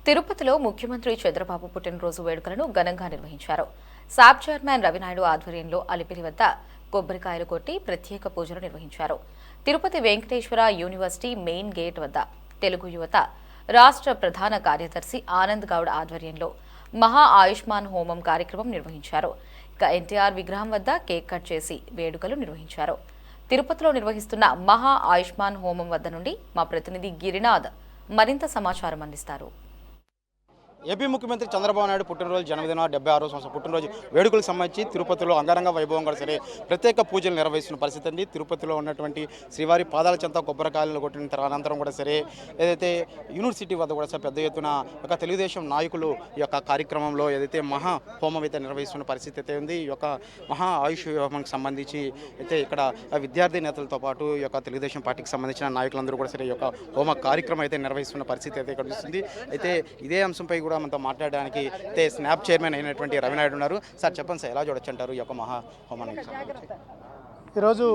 తిరుపతిలో ముఖ్యమంత్రి చంద్రబాబు పుట్టినరోజు వేడుకలను ఘనంగా నిర్వహించారు. సాబ్ చైర్మన్ రవినాయుడు ఆధ్వర్యంలో అలిపిరి వద్ద కొబ్బరికాయలు కొట్టి ప్రత్యేక పూజలు నిర్వహించారు. Tirupati Venkateswara university main gate వద్ద తెలుగు యువత రాష్ట్ర ప్రధాన కార్యదర్శి ఆనంద్ గౌడ్ ఆధ్వర్యంలో మహా ఆయుష్మాన్ హోమం కార్యక్రమం నిర్వహించారు. ఇక ఎన్టీఆర్ విగ్రహం వద్ద కేక్ కట్ చేసి వేడుకలు నిర్వహించారు. తిరుపతిలో నిర్వహిస్తున్న మహా ఆయుష్మాన్ హోమం వద్ద నుండి మా ప్రతినిధి గిరినాథ్ మరింత సమాచారం అందిస్తారు. ఏపీ ముఖ్యమంత్రి చంద్రబాబు నాయుడు పుట్టినరోజు జన్మదిన 76వ సంవత్సరం పుట్టినరోజు వేడుకలకు సంబంధించి తిరుపతిలో అంగరంగ వైభవంగా సరే ప్రత్యేక పూజలు నిర్వహిస్తున్న పరిస్థితి అండి. తిరుపతిలో ఉన్నటువంటి శ్రీవారి పాదాల చెంత కొబ్బరికాయలు కొట్టిన అనంతరం కూడా సరే ఏదైతే యూనివర్సిటీ వద్ద కూడా సరే పెద్ద ఎత్తున ఒక తెలుగుదేశం నాయకులు ఈ యొక్క కార్యక్రమంలో ఏదైతే మహా హోమం అయితే నిర్వహిస్తున్న పరిస్థితి అయితే ఉంది. ఈ యొక్క మహా ఆయుష్ హోమానికి సంబంధించి అయితే ఇక్కడ విద్యార్థి నేతలతో పాటు ఈ యొక్క తెలుగుదేశం పార్టీకి సంబంధించిన నాయకులందరూ కూడా సరే ఈ యొక్క హోమ కార్యక్రమం అయితే నిర్వహిస్తున్న పరిస్థితి అయితే కనిపిస్తుంది. అయితే ఇదే అంశంపై కూడా మనతో మాట్లాడడానికి అయితే స్నాప్ చైర్మన్ అయినటువంటి రవినాయుడు ఉన్నారు. సార్ చెప్పండి సార్, ఎలా చూడొచ్చు అంటారు ఈ యొక్క మహా హోమానికి? ఈరోజు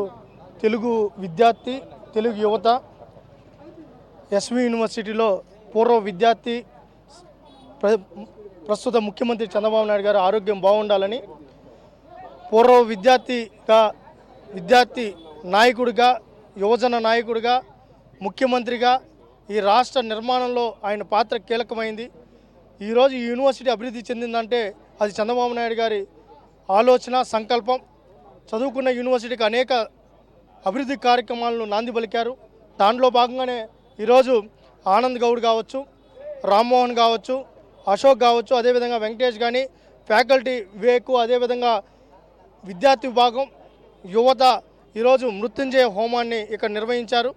తెలుగు విద్యార్థి తెలుగు యువత ఎస్వి యూనివర్సిటీలో పూర్వ విద్యార్థి ప్రస్తుత ముఖ్యమంత్రి చంద్రబాబు నాయుడు గారు ఆరోగ్యం బాగుండాలని పూర్వ విద్యార్థి నాయకుడిగా యువజన నాయకుడిగా ముఖ్యమంత్రిగా ఈ రాష్ట్ర నిర్మాణంలో ఆయన పాత్ర కీలకమైంది. ఈరోజు ఈ యూనివర్సిటీ అభివృద్ధి చెందిందంటే అది చంద్రబాబు నాయుడు గారి ఆలోచన సంకల్పం. చదువుకున్న యూనివర్సిటీకి అనేక అభివృద్ధి కార్యక్రమాలను నాంది పలికారు. దాంట్లో భాగంగానే ఈరోజు ఆనంద్ గౌడ్ కావచ్చు, రామ్మోహన్ కావచ్చు, అశోక్ కావచ్చు, అదేవిధంగా వెంకటేష్ కానీ ఫ్యాకల్టీ వివేకు, అదేవిధంగా విద్యార్థి విభాగం యువత ఈరోజు మృత్యుంజయ హోమాన్ని ఇక్కడ నిర్వహించారు.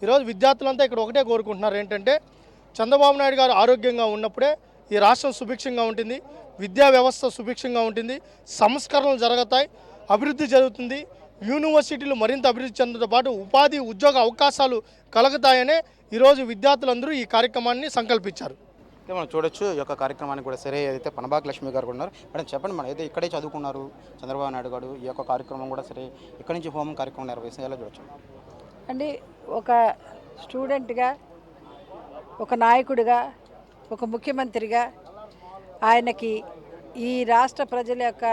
ఈరోజు విద్యార్థులంతా ఇక్కడ ఒకటే కోరుకుంటున్నారు, ఏంటంటే చంద్రబాబు నాయుడు గారు ఆరోగ్యంగా ఉన్నప్పుడే ఈ రాష్ట్రం సుభిక్షంగా ఉంటుంది, విద్యా వ్యవస్థ సుభిక్షంగా ఉంటుంది, సంస్కరణలు జరుగుతాయి, అభివృద్ధి జరుగుతుంది, యూనివర్సిటీలు మరింత అభివృద్ధి చెందడంతో పాటు ఉపాధి ఉద్యోగ అవకాశాలు కలుగుతాయనే ఈరోజు విద్యార్థులందరూ ఈ కార్యక్రమాన్ని సంకల్పించారు. మనం చూడొచ్చు ఈ యొక్క కార్యక్రమానికి కూడా సరే అయితే పనబాక లక్ష్మి గారు ఉన్నారు. మేడం చెప్పండి, మనం అయితే ఇక్కడే చదువుకున్నారు చంద్రబాబు నాయుడు గారు, ఈ యొక్క కార్యక్రమం కూడా సరే ఇక్కడి నుంచి హోమం కార్యక్రమం నిర్వహిస్తుంది, ఎలా చూడొచ్చు అండి? ఒక స్టూడెంట్గా, ఒక నాయకుడిగా, ఒక ముఖ్యమంత్రిగా ఆయనకి ఈ రాష్ట్ర ప్రజల యొక్క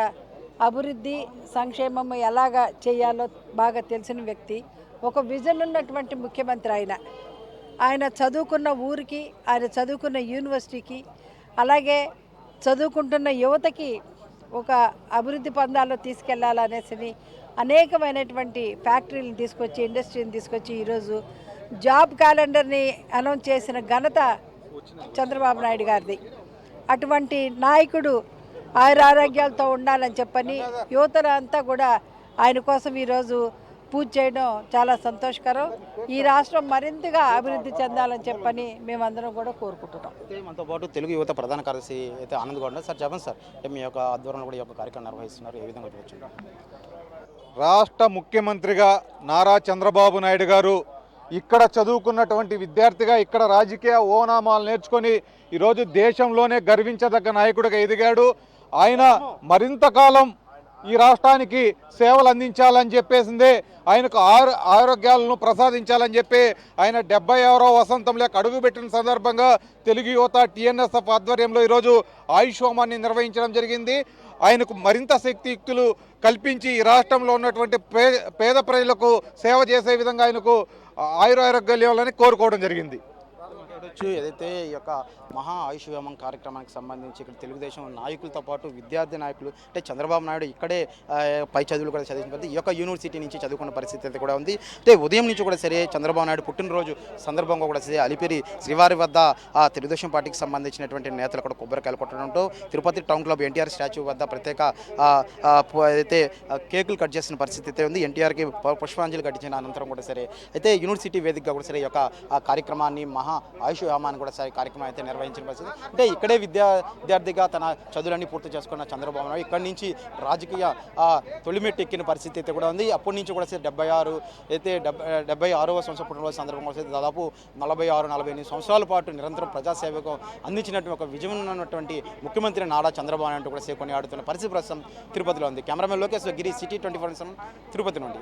అభివృద్ధి సంక్షేమం ఎలాగా చేయాలో బాగా తెలిసిన వ్యక్తి, ఒక విజన్ ఉన్నటువంటి ముఖ్యమంత్రి ఆయన చదువుకున్న ఊరికి, ఆయన చదువుకున్న యూనివర్సిటీకి, అలాగే చదువుకుంటున్న యువతకి ఒక అభివృద్ధి పందాల్లో తీసుకెళ్లాలనేసి అనేకమైనటువంటి ఫ్యాక్టరీలను తీసుకొచ్చి, ఇండస్ట్రీని తీసుకొచ్చి ఈరోజు జాబ్ క్యాలెండర్ని అనౌన్స్ చేసిన ఘనత చంద్రబాబు నాయుడు గారిది. అటువంటి నాయకుడు ఆరోగ్యాలతో ఉండాలని చెప్పని యువతర అంతా కూడా ఆయన కోసం ఈరోజు పూజ చేయడం చాలా సంతోషకరం. ఈ రాష్ట్రం మరింతగా అభివృద్ధి చెందాలని చెప్పని మేమందరం కూడా కోరుకుంటున్నాం. మనతో పాటు తెలుగు యువత ప్రధాన కార్యదర్శి అయితే ఆనంద్ గౌడ్ సార్, చెప్పండి సార్, మీ యొక్క ఆధ్వర్యంలో కూడా ఈ యొక్క కార్యక్రమం నిర్వహిస్తున్నారు, ఏ విధంగా చూడొచ్చు? రాష్ట్ర ముఖ్యమంత్రిగా నారా చంద్రబాబు నాయుడు గారు ఇక్కడ చదువుకున్నటువంటి విద్యార్థిగా ఇక్కడ రాజకీయ ఓనామాలు నేర్చుకొని ఈరోజు దేశంలోనే గర్వించదగ్గ నాయకుడిగా ఎదిగాడు. ఆయన మరింత కాలం ఈ రాష్ట్రానికి సేవలు అందించాలని చెప్పేసిందే, ఆయనకు ఆరోగ్యాలను ప్రసాదించాలని చెప్పి ఆయన 76వ వసంతంలోకి అడుగుపెట్టిన సందర్భంగా తెలుగు యువత టీఎన్ఎస్ఎఫ్ ఆధ్వర్యంలో ఈరోజు ఆయుష్ హోమాన్ని నిర్వహించడం జరిగింది. ఆయనకు మరింత శక్తియుక్తులు కల్పించి ఈ రాష్ట్రంలో ఉన్నటువంటి పేద ప్రజలకు సేవ చేసే విధంగా ఆయనకు ఆయురారోగ్యాలని కోరుకోవడం జరిగింది. ఏదైతే ఈ యొక్క మహా ఆయుష్ హోమం కార్యక్రమానికి సంబంధించి ఇక్కడ తెలుగుదేశం నాయకులతో పాటు విద్యార్థి నాయకులు అంటే చంద్రబాబు నాయుడు ఇక్కడే పై చదువులు కూడా చదివిన ఈ యొక్క యూనివర్సిటీ నుంచి చదువుకున్న పరిస్థితి అయితే కూడా ఉంది. అంటే ఉదయం నుంచి కూడా సరే చంద్రబాబు నాయుడు పుట్టినరోజు సందర్భంగా కూడా సరే అలిపిరి శ్రీవారి వద్ద ఆ తెలుగుదేశం పార్టీకి సంబంధించినటువంటి నేతలు కూడా కొబ్బరికాయలు కొట్టడంతో Tirupati town club NTR statue వద్ద ప్రత్యేక అయితే కేకులు కట్ చేసిన పరిస్థితి అయితే ఉంది. ఎన్టీఆర్కి పుష్పాంజలి ఘటించిన అనంతరం కూడా సరే అయితే యూనివర్సిటీ వేదికగా కూడా సరే ఈ యొక్క కార్యక్రమాన్ని మహా ఆయుష్ హోమాన్ని కూడా సరే కార్యక్రమం అయితే నిర్వహించిన పరిస్థితి. అంటే ఇక్కడే విద్యార్థిగా తన చదువులన్నీ పూర్తి చేసుకున్న చంద్రబాబు నాయుడు ఇక్కడి నుంచి రాజకీయ తొలిమెట్టు ఎక్కిన పరిస్థితి అయితే కూడా ఉంది. అప్పటి నుంచి కూడా 76వ సంవత్సరం పుట్టినరోజు సందర్భంగా దాదాపు 46-48 సంవత్సరాల పాటు నిరంతరం ప్రజాసేవకు అందించినటువంటి ఒక విజయం ఉన్నటువంటి ముఖ్యమంత్రి నారా చంద్రబాబు నాయుడు కూడా కొనియాడుతున్న పరిస్థితి ప్రస్తుతం తిరుపతిలో ఉంది. కెమెరామెన్ లోకేష్ గిరి, సిటీ 24 తిరుపతి నుండి.